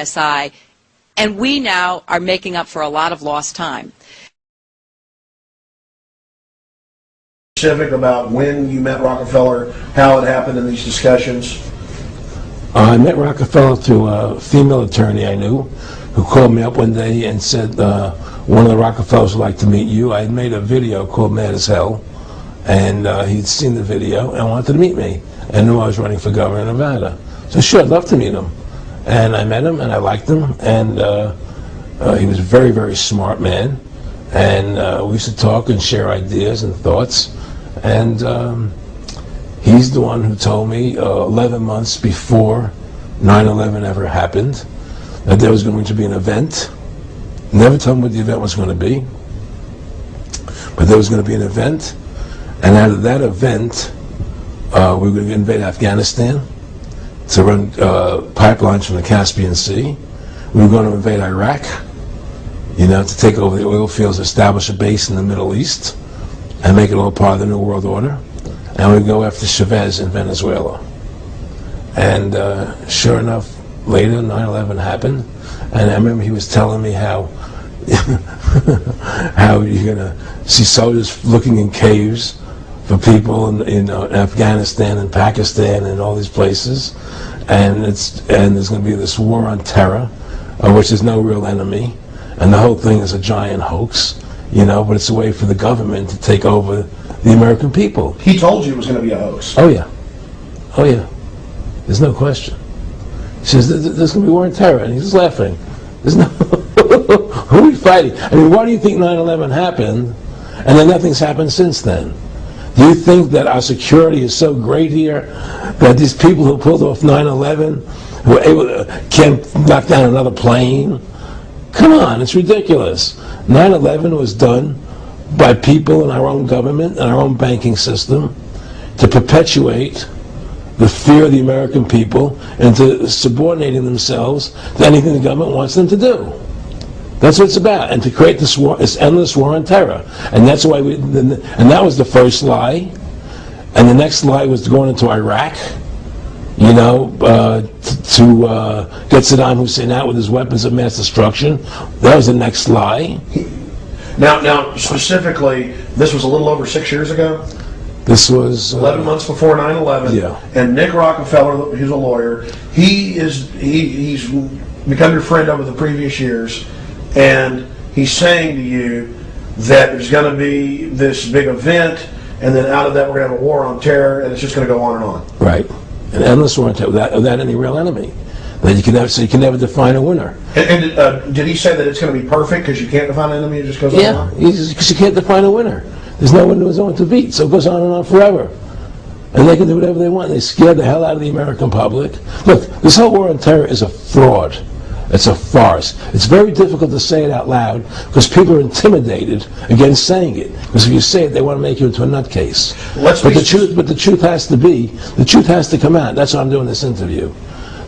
SI, and we now are making up for a lot of lost time. Specific about when you met Rockefeller, how it happened in these discussions? I met Rockefeller through a female attorney I knew who called me up one day and said, one of the Rockefellers would like to meet you. I had made a video called Mad as Hell, and he'd seen the video and wanted to meet me and knew I was running for governor of Nevada. So sure, I'd love to meet him. And I met him and I liked him, and he was a very, very smart man. And we used to talk and share ideas and thoughts. And he's the one who told me 11 months before 9/11 ever happened that there was going to be an event. Never told me what the event was going to be, but there was going to be an event, and out of that event, we were going to invade Afghanistan to run pipelines from the Caspian Sea. We were going to invade Iraq, to take over the oil fields, establish a base in the Middle East, and make it all part of the New World Order. And we'd go after Chavez in Venezuela. And sure enough, later 9/11 happened, and I remember he was telling me how how you're gonna see soldiers looking in caves for people in Afghanistan and Pakistan and all these places, and there's going to be this war on terror, of which there's no real enemy, and the whole thing is a giant hoax, but it's a way for the government to take over the American people. He told you it was going to be a hoax. Oh yeah, oh yeah, there's no question. He says there's going to be war on terror, and he's just laughing. There's no who are we fighting? I mean, why do you think 9/11 happened, and then nothing's happened since then? Do you think that our security is so great here that these people who pulled off 9/11 were able to can't knock down another plane? Come on, it's ridiculous. 9/11 was done by people in our own government and our own banking system to perpetuate the fear of the American people into subordinating themselves to anything the government wants them to do. That's what it's about, and to create this war, this endless war on terror. And that's why and that was the first lie. And the next lie was going into Iraq, to get Saddam Hussein out with his weapons of mass destruction. That was the next lie. Now, specifically, this was a little over 6 years ago? This was 11 months before 9/11. Yeah. And Nick Rockefeller, who's a lawyer, he's become your friend over the previous years, and he's saying to you that there's going to be this big event, and then out of that we're going to have a war on terror, and it's just going to go on and on. Right. An endless war on terror without any real enemy. That you can never define a winner. And did he say that it's going to be perfect because you can't define an enemy? It just goes on and on? Yeah, because you can't define a winner. There's no one who's on to beat, so it goes on and on forever. And they can do whatever they want. They scare the hell out of the American public. Look, this whole war on terror is a fraud. It's a farce. It's very difficult to say it out loud because people are intimidated against saying it. Because if you say it, they want to make you into a nutcase. But the truth has to come out. That's why I'm doing this interview.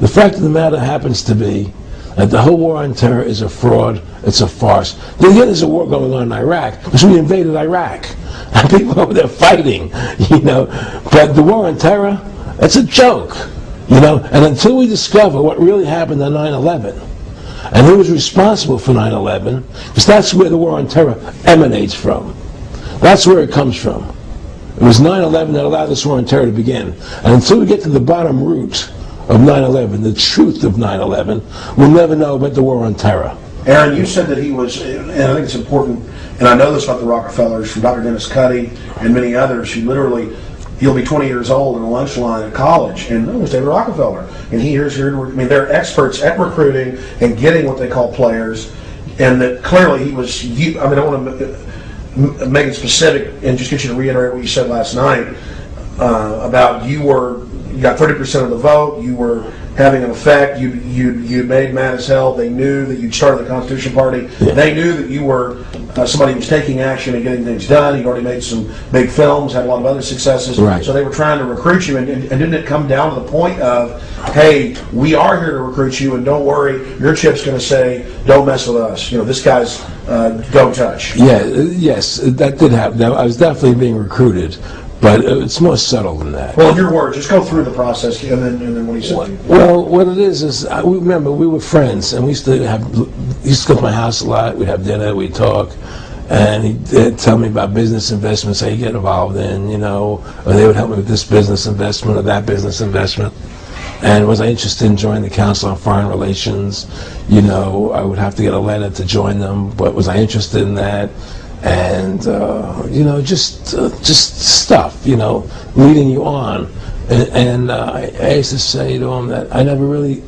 The fact of the matter happens to be that the whole war on terror is a fraud, it's a farce. Then again, there's a war going on in Iraq, because we invaded Iraq. And people over there fighting, But the war on terror, that's a joke, And until we discover what really happened on 9/11, and who was responsible for 9/11, because that's where the war on terror emanates from. That's where it comes from. It was 9/11 that allowed this war on terror to begin. And until we get to the bottom root of 9/11, the truth of 9/11, we'll never know about the war on terror. Aaron, you said that he was, and I think it's important, and I know this about the Rockefellers from Dr. Dennis Cuddy and many others, who literally, he'll be 20 years old in a lunch line at college, and it was David Rockefeller. And they're experts at recruiting and getting what they call players, and that clearly he was, I don't want to make it specific and just get you to reiterate what you said last night about you got 30% of the vote, you were having an effect, you made Mad as Hell, they knew that you'd started the Constitution Party, they knew that you were somebody who was taking action and getting things done, you'd already made some big films, had a lot of other successes, right. So they were trying to recruit you, and didn't it come down to the point of, hey, we are here to recruit you, and don't worry, your chip's going to say, don't mess with us, this guy's don't touch. Yeah, yes, that did happen. I was definitely being recruited, But it's more subtle than that. Well, in your words, just go through the process, and then what he said to you. Well, what it is remember, we were friends, and we used to go to my house a lot. We'd have dinner, we'd talk, and he'd tell me about business investments that he'd get involved in, you know, or they would help me with this business investment or that business investment. And was I interested in joining the Council on Foreign Relations? You know, I would have to get a letter to join them, but was I interested in that? And you know, just stuff, you know, leading you on. And I used to say to him that I never really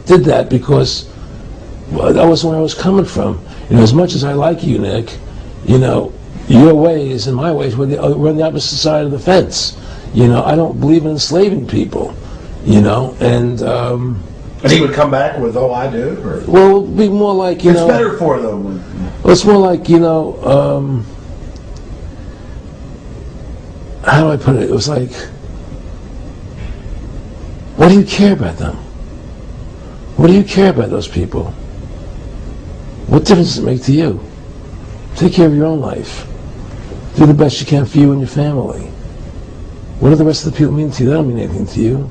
did that because that wasn't where I was coming from. You know, as much as I like you, Nick, you know, your ways and my ways we're on the opposite side of the fence. You know, I don't believe in enslaving people. You know, and he would come back with, "Oh, I do." Or? Well, it'd be more like, you know. It's better for them. Well, it's more like, you know, how do I put it? It was like, what do you care about them? What do you care about those people? What difference does it make to you? Take care of your own life. Do the best you can for you and your family. What do the rest of the people mean to you? They don't mean anything to you.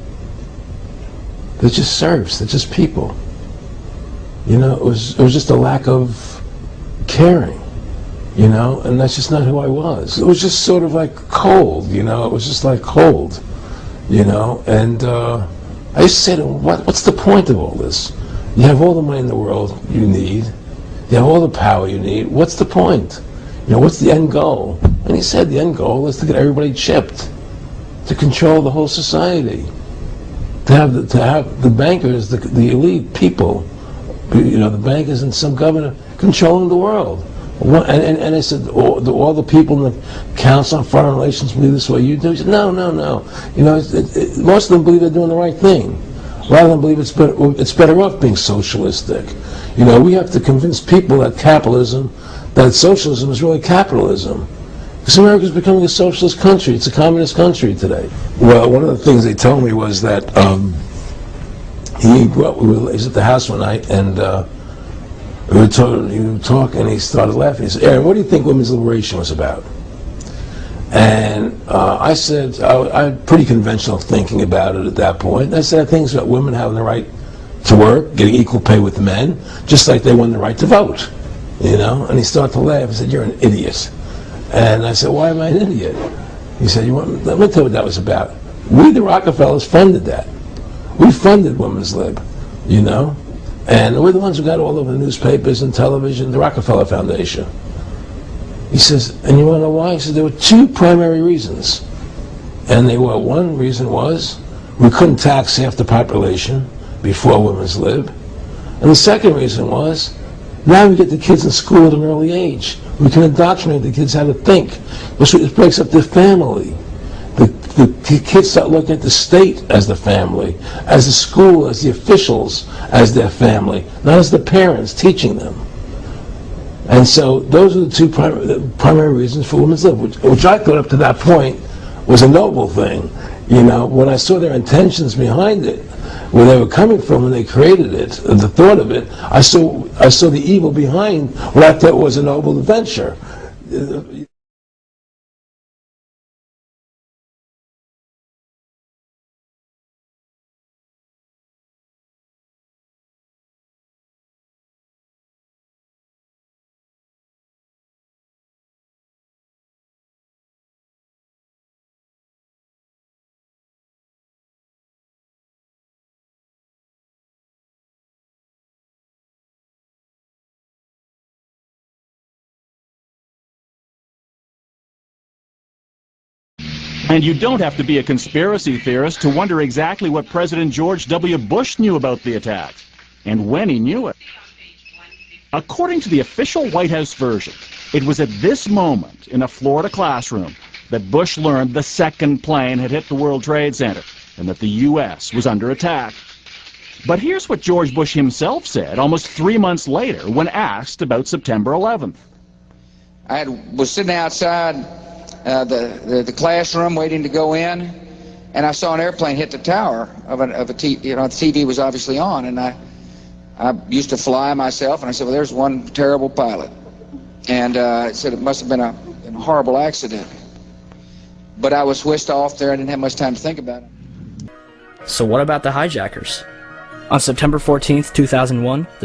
They're just serfs. They're just people. You know, it was just a lack of caring, you know, and that's just not who I was. It was just sort of like cold, you know. It was just like cold, you know. And I used to say to him, what's the point of all this? You have all the money in the world you need. You have all the power you need. What's the point? You know, what's the end goal? And he said the end goal is to get everybody chipped, to control the whole society. To have the bankers, the elite people, you know, the bankers and some governor controlling the world. And I said, all the people in the Council on Foreign Relations believe this way you do? He said, no. You know, most of them believe they're doing the right thing. A lot of them believe it's better off being socialistic. You know, we have to convince people that socialism is really capitalism. Because America's becoming a socialist country. It's a communist country today. Well, one of the things they told me was that he was at the house one night, and we were talking, and he started laughing. He said, "Aaron, what do you think women's liberation was about?" And I said, I had pretty conventional thinking about it at that point. I said, I think it's about women having the right to work, getting equal pay with men, just like they won the right to vote. You know? And he started to laugh. He said, "You're an idiot." And I said, "Why am I an idiot?" He said, let me tell you what that was about. We, the Rockefellers, funded that. We funded Women's Lib, you know? And we're the ones who got all over the newspapers and television, the Rockefeller Foundation. He says, and you want to know why? He said, there were two primary reasons. And one reason was we couldn't tax half the population before Women's Lib. And the second reason was, now we get the kids in school at an early age. We can indoctrinate the kids how to think. It breaks up their family. The kids start looking at the state as the family, as the school, as the officials, as their family, not as the parents teaching them. And so those are the two primary reasons for Women's Lib, which I thought up to that point was a noble thing. You know, when I saw their intentions behind it, where they were coming from when they created it, the thought of it, I saw the evil behind what I thought was a noble adventure. And you don't have to be a conspiracy theorist to wonder exactly what President George W. Bush knew about the attacks, and when he knew it. According to the official White House version, it was at this moment in a Florida classroom that Bush learned the second plane had hit the World Trade Center and that the U.S. was under attack. But here's what George Bush himself said almost 3 months later when asked about September 11th. I was sitting outside the classroom waiting to go in, and I saw an airplane hit the tower of a TV. You know, the TV was obviously on, and I used to fly myself, and I said, well, there's one terrible pilot. And I said it must have been a horrible accident. but I was whisked off there. I didn't have much time to think about it. So what about the hijackers? On September 14th, 2001,